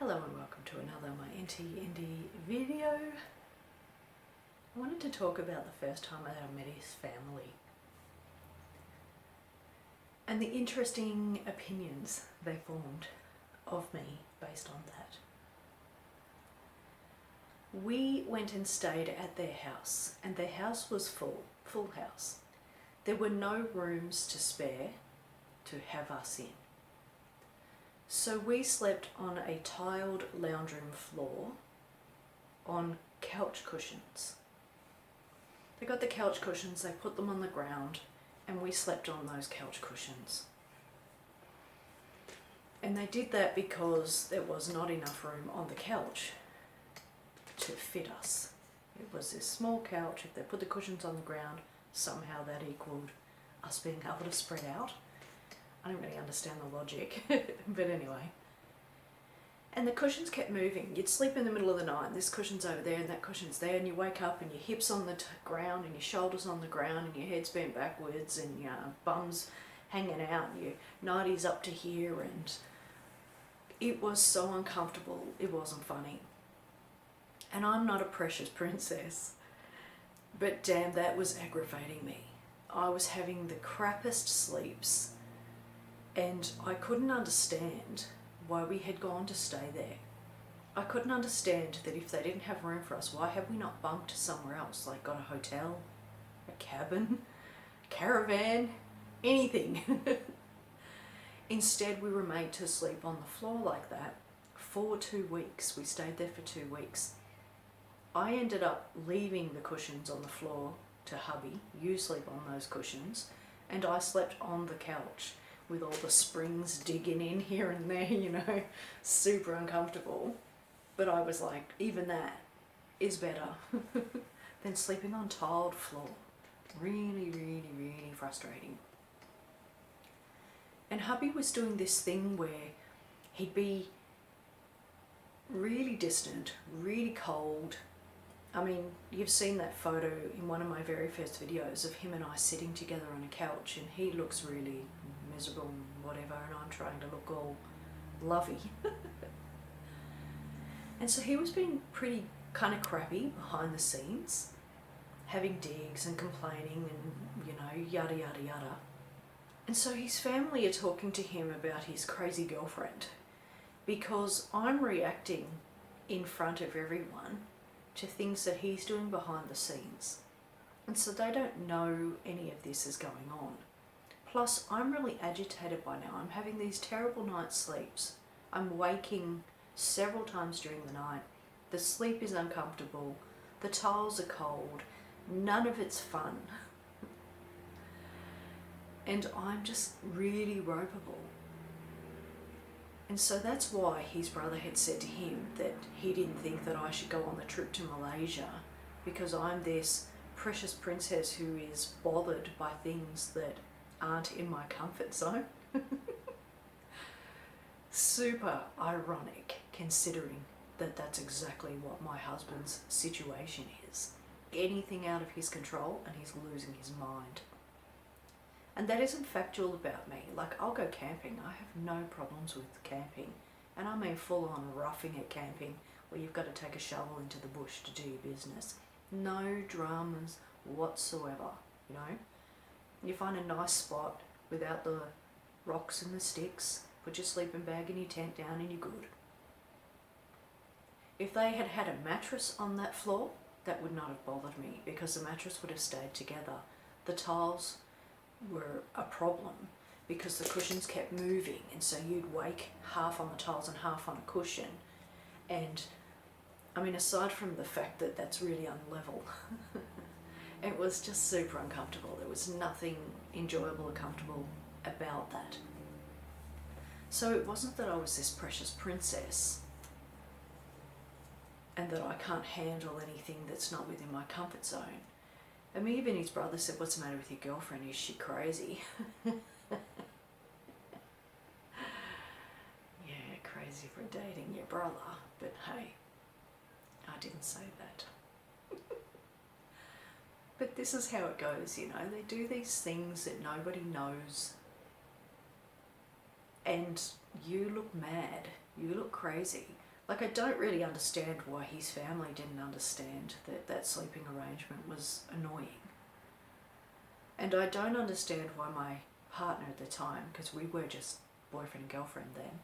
Hello and welcome to another My Indie video. I wanted to talk about the first time I met his family and the interesting opinions they formed of me based on that. We went and stayed at their house, and their house was full house. There were no rooms to spare to have us in. So we slept on a tiled lounge room floor on couch cushions. They got the couch cushions, they put them on the ground, and we slept on those couch cushions. And they did that because there was not enough room on the couch to fit us. It was this small couch. If they put the cushions on the ground, somehow that equaled us being able to spread out. I don't really understand the logic, but anyway. And the cushions kept moving. You'd sleep in the middle of the night, and this cushion's over there and that cushion's there, and you wake up and your hips on the ground and your shoulders on the ground and your head's bent backwards and your bum's hanging out and your nighty's up to here, and it was so uncomfortable, it wasn't funny. And I'm not a precious princess, but damn, that was aggravating me. I was having the crappiest sleeps, and I couldn't understand why we had gone to stay there. I couldn't understand that if they didn't have room for us, why have we not bunked somewhere else, like got a hotel, a cabin, a caravan, anything. Instead, we were made to sleep on the floor like that for 2 weeks. We stayed there for 2 weeks. I ended up leaving the cushions on the floor to hubby. You sleep on those cushions, and I slept on the couch with all the springs digging in here and there, you know, super uncomfortable. But I was like, even that is better than sleeping on tiled floor. Really, really, really frustrating. And hubby was doing this thing where he'd be really distant, really cold. I mean, you've seen that photo in one of my very first videos of him and I sitting together on a couch, and he looks really miserable and whatever, and I'm trying to look all lovey. And so he was being pretty kind of crappy behind the scenes, having digs and complaining and, you know, yada yada yada. And so his family are talking to him about his crazy girlfriend, because I'm reacting in front of everyone to things that he's doing behind the scenes. And so they don't know any of this is going on. Plus, I'm really agitated by now. I'm having these terrible night sleeps. I'm waking several times during the night. The sleep is uncomfortable. The tiles are cold. None of it's fun. And I'm just really ropeable. And so that's why his brother had said to him that he didn't think that I should go on the trip to Malaysia, because I'm this precious princess who is bothered by things that aren't in my comfort zone. Super ironic, considering that that's exactly what my husband's situation is. Anything out of his control and he's losing his mind. And that isn't factual about me. Like, I'll go camping. I have no problems with camping. And I mean full on roughing it camping, where you've got to take a shovel into the bush to do your business. No dramas whatsoever, you know. You find a nice spot without the rocks and the sticks, put your sleeping bag and your tent down, and you're good. If they had had a mattress on that floor, that would not have bothered me, because the mattress would have stayed together. The tiles were a problem because the cushions kept moving, and so you'd wake half on the tiles and half on a cushion. And I mean, aside from the fact that that's really unlevel, it was just super uncomfortable. There was nothing enjoyable or comfortable about that. So it wasn't that I was this precious princess and that I can't handle anything that's not within my comfort zone. And even his brother said, "What's the matter with your girlfriend? Is she crazy?" Yeah, crazy for dating your brother, but hey, I didn't say that. But this is how it goes, you know. They do these things that nobody knows, and you look mad, you look crazy. Like, I don't really understand why his family didn't understand that that sleeping arrangement was annoying. And I don't understand why my partner at the time, because we were just boyfriend and girlfriend then,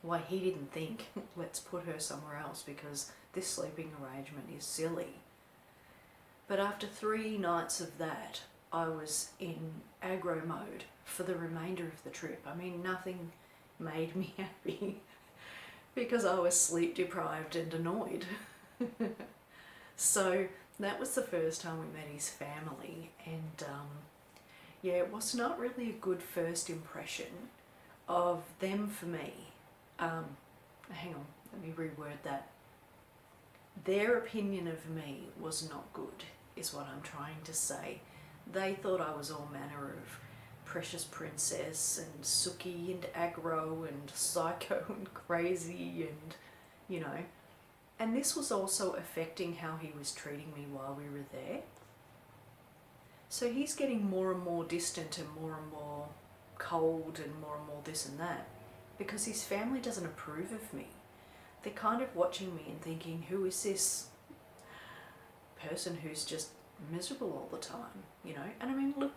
why he didn't think, let's put her somewhere else because this sleeping arrangement is silly. But after 3 nights of that, I was in aggro mode for the remainder of the trip. I mean, nothing made me happy because I was sleep deprived and annoyed. So that was the first time we met his family, and yeah, it was not really a good first impression of them for me. Hang on, let me reword that. Their opinion of me was not good, is what I'm trying to say. They thought I was all manner of precious princess and sooky and aggro and psycho and crazy and, you know. And this was also affecting how he was treating me while we were there. So he's getting more and more distant and more cold and more this and that because his family doesn't approve of me. They're kind of watching me and thinking, who is this person who's just miserable all the time, you know? And I mean, look,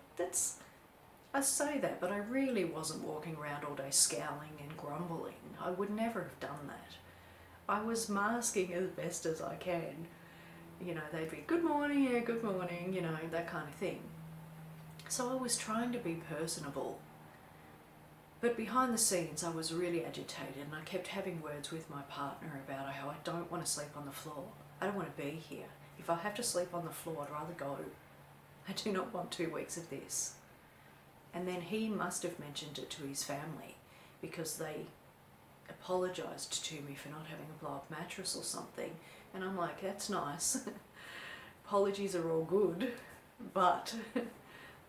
I say that, but I really wasn't walking around all day scowling and grumbling. I would never have done that. I was masking as best as I can. You know, they'd be, good morning, yeah, good morning, you know, that kind of thing. So I was trying to be personable. But behind the scenes, I was really agitated, and I kept having words with my partner about how I don't want to sleep on the floor. I don't want to be here. If I have to sleep on the floor, I'd rather go. I do not want 2 weeks of this. And then he must have mentioned it to his family because they apologised to me for not having a blow-up mattress or something. And I'm like, that's nice. Apologies are all good, but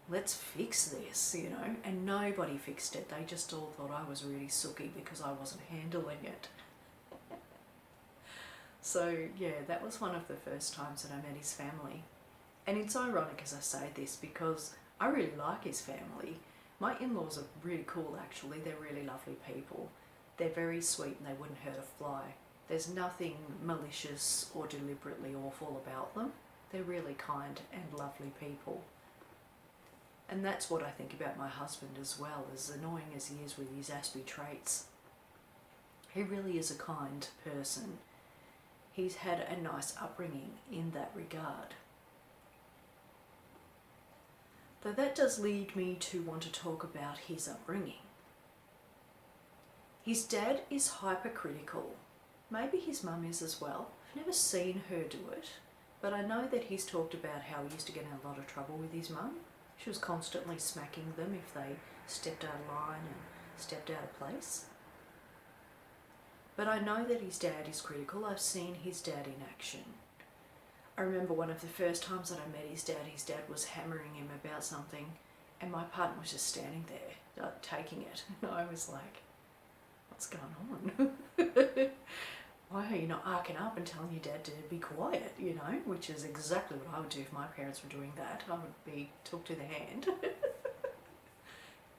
let's fix this, you know. And nobody fixed it. They just all thought I was really sooky because I wasn't handling it. So yeah, that was one of the first times that I met his family. And it's ironic as I say this because I really like his family. My in-laws are really cool actually. They're really lovely people. They're very sweet and they wouldn't hurt a fly. There's nothing malicious or deliberately awful about them. They're really kind and lovely people. And that's what I think about my husband as well, as annoying as he is with his Aspie traits. He really is a kind person. He's had a nice upbringing in that regard. Though that does lead me to want to talk about his upbringing. His dad is hypercritical. Maybe his mum is as well. I've never seen her do it, but I know that he's talked about how he used to get in a lot of trouble with his mum. She was constantly smacking them if they stepped out of line and stepped out of place. But I know that his dad is critical. I've seen his dad in action. I remember one of the first times that I met his dad was hammering him about something and my partner was just standing there, taking it. And I was like, what's going on? Why are you not arcing up and telling your dad to be quiet, you know? Which is exactly what I would do if my parents were doing that. I would be took to the hand.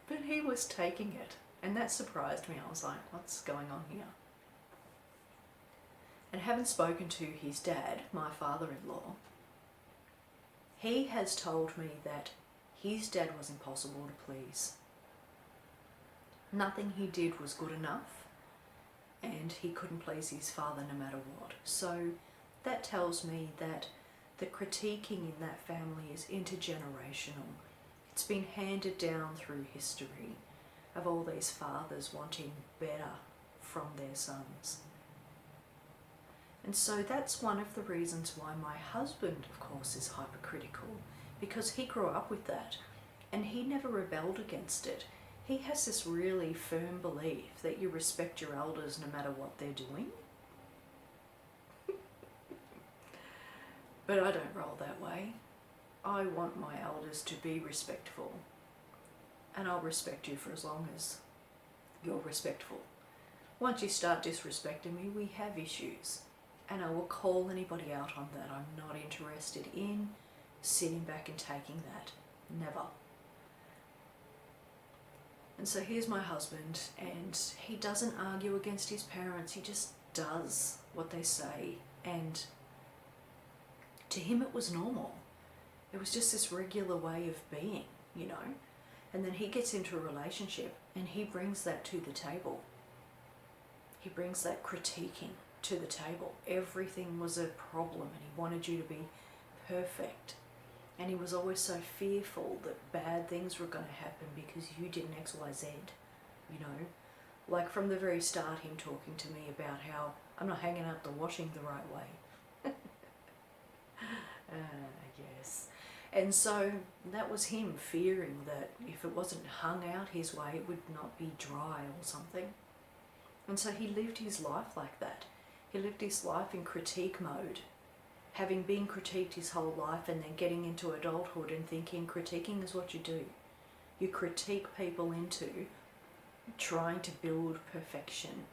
But he was taking it, and that surprised me. I was like, what's going on here? And having spoken to his dad, my father-in-law, he has told me that his dad was impossible to please. Nothing he did was good enough, and he couldn't please his father no matter what. So that tells me that the critiquing in that family is intergenerational. It's been handed down through history of all these fathers wanting better from their sons. And so that's one of the reasons why my husband, of course, is hypercritical, because he grew up with that and he never rebelled against it. He has this really firm belief that you respect your elders no matter what they're doing. But I don't roll that way. I want my elders to be respectful, and I'll respect you for as long as you're respectful. Once you start disrespecting me, we have issues. And I will call anybody out on that. I'm not interested in sitting back and taking that. Never. And so here's my husband, and he doesn't argue against his parents, he just does what they say, and to him it was normal. It was just this regular way of being, you know. And then he gets into a relationship and he brings that to the table. He brings that critiquing to the table. Everything was a problem and he wanted you to be perfect. And he was always so fearful that bad things were going to happen because you didn't X, Y, Z, you know. Like from the very start, him talking to me about how I'm not hanging out the washing the right way. Yes. And so that was him fearing that if it wasn't hung out his way, it would not be dry or something. And so he lived his life like that. He lived his life in critique mode, having been critiqued his whole life and then getting into adulthood and thinking critiquing is what you do. You critique people into trying to build perfection.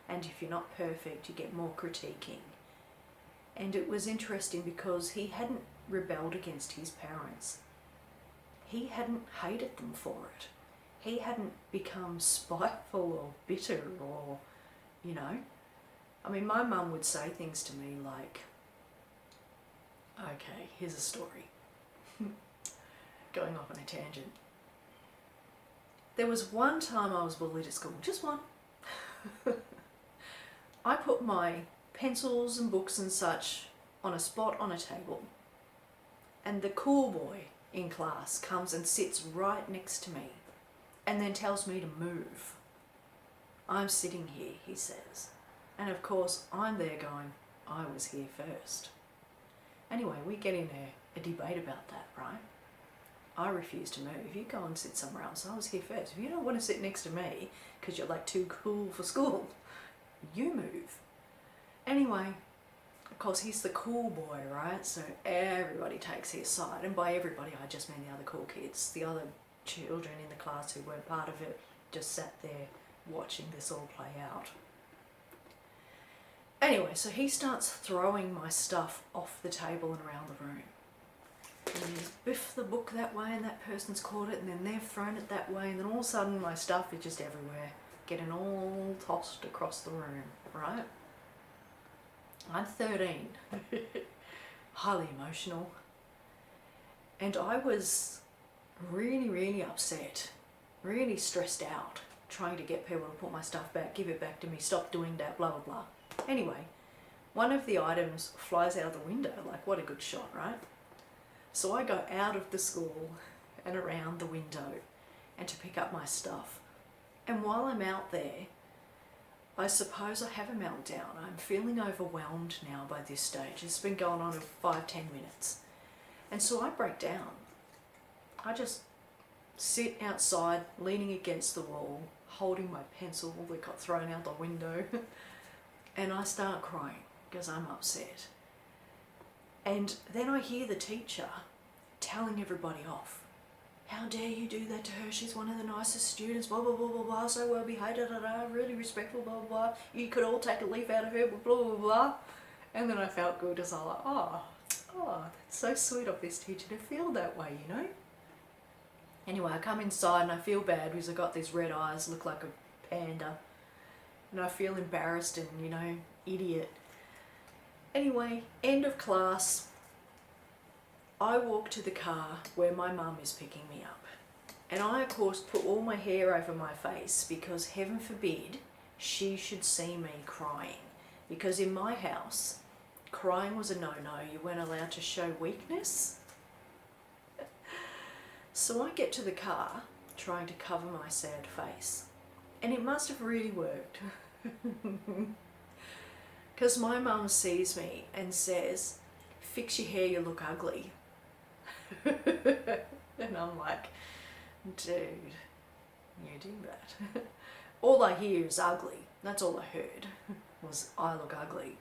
And if you're not perfect, you get more critiquing. And it was interesting because he hadn't rebelled against his parents. He hadn't hated them for it. He hadn't become spiteful or bitter or, you know. I mean, my mum would say things to me like, okay, here's a story. Going off on a tangent. There was one time I was bullied at school, just one. I put my pencils and books and such on a spot on a table, and the cool boy in class comes and sits right next to me and then tells me to move. I'm sitting here, he says. And of course I'm there going, I was here first. Anyway, we get in a debate about that, right? I refuse to move. You go and sit somewhere else. I was here first. If you don't want to sit next to me because you're like too cool for school, you move. Anyway, of course he's the cool boy, right? So everybody takes his side. And by everybody, I just mean the other cool kids. The other children in the class who weren't part of it just sat there watching this all play out. Anyway, so he starts throwing my stuff off the table and around the room. And he's biffed the book that way and that person's caught it and then they've thrown it that way and then all of a sudden my stuff is just everywhere, getting all tossed across the room, right? I'm 13, highly emotional, and I was really, really upset, really stressed out, trying to get people to put my stuff back, give it back to me, stop doing that, blah, blah, blah. Anyway, one of the items flies out the window, like what a good shot, right? So I go out of the school and around the window and to pick up my stuff. And while I'm out there, I suppose I have a meltdown. I'm feeling overwhelmed now by this stage. It's been going on for 5-10 minutes. And so I break down. I just sit outside, leaning against the wall, holding my pencil that got thrown out the window. And I start crying because I'm upset. And then I hear the teacher telling everybody off. How dare you do that to her? She's one of the nicest students, blah, blah, blah, blah, blah, so well behaved, da, da, da, really respectful, blah, blah, blah. You could all take a leaf out of her, blah, blah, blah. And then I felt good as I was like, oh, that's so sweet of this teacher to feel that way, you know? Anyway, I come inside and I feel bad because I got these red eyes, look like a panda. And I feel embarrassed and, you know, idiot. Anyway, end of class. I walk to the car where my mum is picking me up. And I, of course, put all my hair over my face because heaven forbid she should see me crying. Because in my house, crying was a no-no. You weren't allowed to show weakness. So I get to the car trying to cover my sad face. And it must have really worked. Because my mum sees me and says, fix your hair, you look ugly. And I'm like, dude, you do that. All I hear is ugly. That's all I heard, was I look ugly.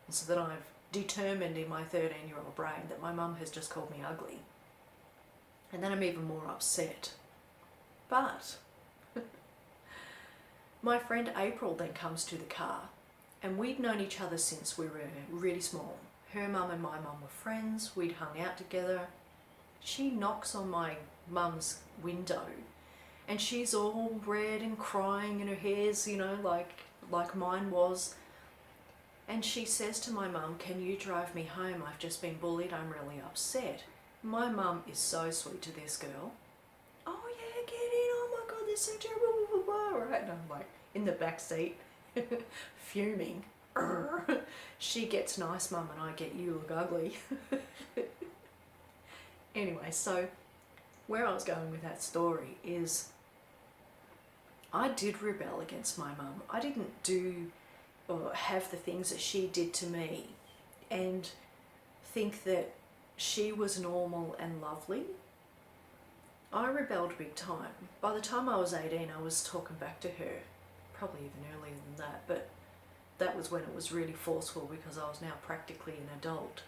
And so then I've determined in my 13-year-old brain that my mum has just called me ugly. And then I'm even more upset. But my friend April then comes to the car, and we'd known each other since we were really small. Her mum and my mum were friends, we'd hung out together. She knocks on my mum's window And she's all red and crying and her hair's, you know, like mine was. And she says to my mum, "Can you drive me home? I've just been bullied, I'm really upset." My mum is so sweet to this girl. "Oh yeah, get in, oh my God, this is so terrible, blah, blah, blah." Right? And I'm like in the back seat, fuming. She gets nice mum and I get you look ugly. Anyway, so where I was going with that story is I did rebel against my mum. I didn't do or have the things that she did to me and think that she was normal and lovely. I rebelled big time. By the time I was 18, I was talking back to her, probably even earlier than that, but that was when it was really forceful because I was now practically an adult.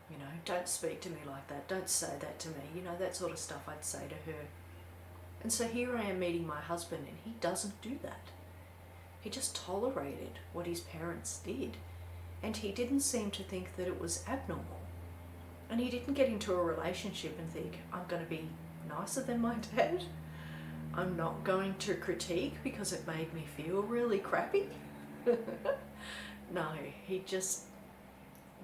You know, "Don't speak to me like that, don't say that to me," you know, that sort of stuff I'd say to her. And so here I am meeting my husband and he doesn't do that. He just tolerated what his parents did. And he didn't seem to think that it was abnormal. And he didn't get into a relationship and think, "I'm going to be nicer than my dad. I'm not going to critique because it made me feel really crappy." No, he just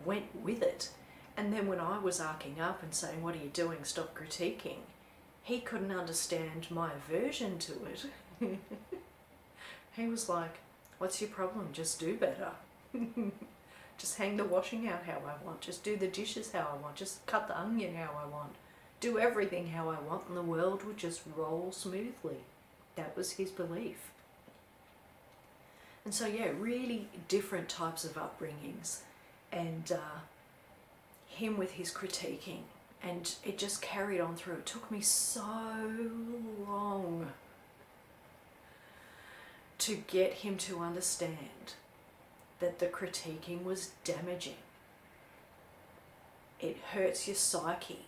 went with it. And then when I was arcing up and saying, "What are you doing? Stop critiquing," he couldn't understand my aversion to it. He was like, "What's your problem? Just do better. Just hang the washing out how I want. Just do the dishes how I want. Just cut the onion how I want. Do everything how I want and the world would just roll smoothly." That was his belief. And so yeah, really different types of upbringings. And him with his critiquing. And it just carried on through. It took me so long to get him to understand that the critiquing was damaging. It hurts your psyche.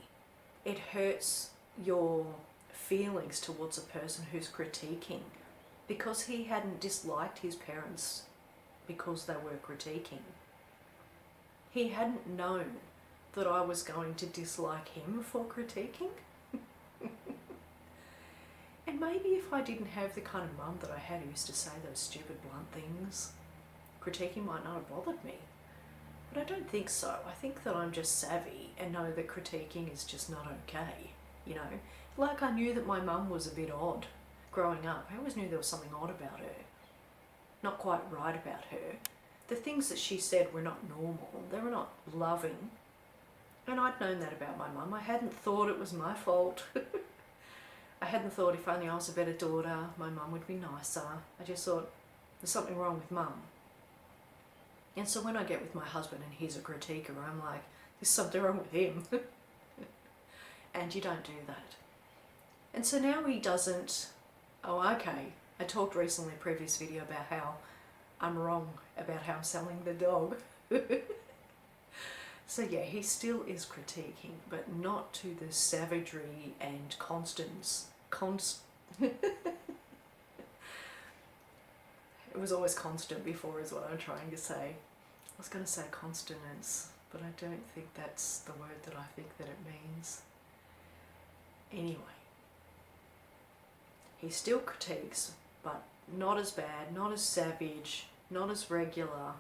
It hurts your feelings towards a person who's critiquing, because he hadn't disliked his parents because they were critiquing. He hadn't known that I was going to dislike him for critiquing. And maybe if I didn't have the kind of mum that I had who used to say those stupid blunt things, critiquing might not have bothered me. But I don't think so. I think that I'm just savvy and know that critiquing is just not okay, you know. Like I knew that my mum was a bit odd growing up. I always knew there was something odd about her, not quite right about her. The things that she said were not normal. They were not loving. And I'd known that about my mum. I hadn't thought it was my fault. I hadn't thought if only I was a better daughter, my mum would be nicer. I just thought, there's something wrong with mum. And so when I get with my husband and he's a critiquer, I'm like, there's something wrong with him. And you don't do that. And so now he doesn't, oh okay, I talked recently in a previous video about how I'm wrong about how I'm selling the dog. So yeah, he still is critiquing, but not to the savagery and constance. It was always constant before is what I'm trying to say. I was going to say consonance, but I don't think that's the word that I think that it means. Anyway, he still critiques, but not as bad, not as savage, not as regular.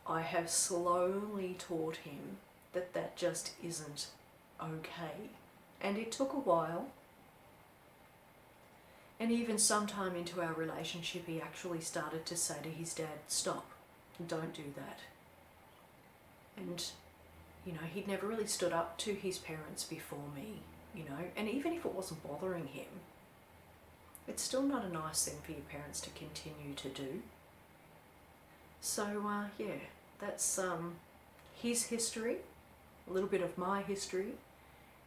I have slowly taught him that that just isn't okay. And it took a while. And even sometime into our relationship, he actually started to say to his dad, "Stop, don't do that." And, you know, he'd never really stood up to his parents before me, you know, and even if it wasn't bothering him, it's still not a nice thing for your parents to continue to do. So, yeah, that's his history, a little bit of my history,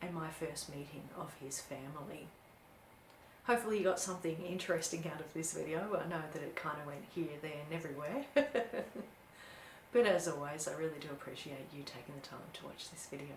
and my first meeting of his family. Hopefully you got something interesting out of this video. I know that it kind of went here, there and everywhere. But as always, I really do appreciate you taking the time to watch this video.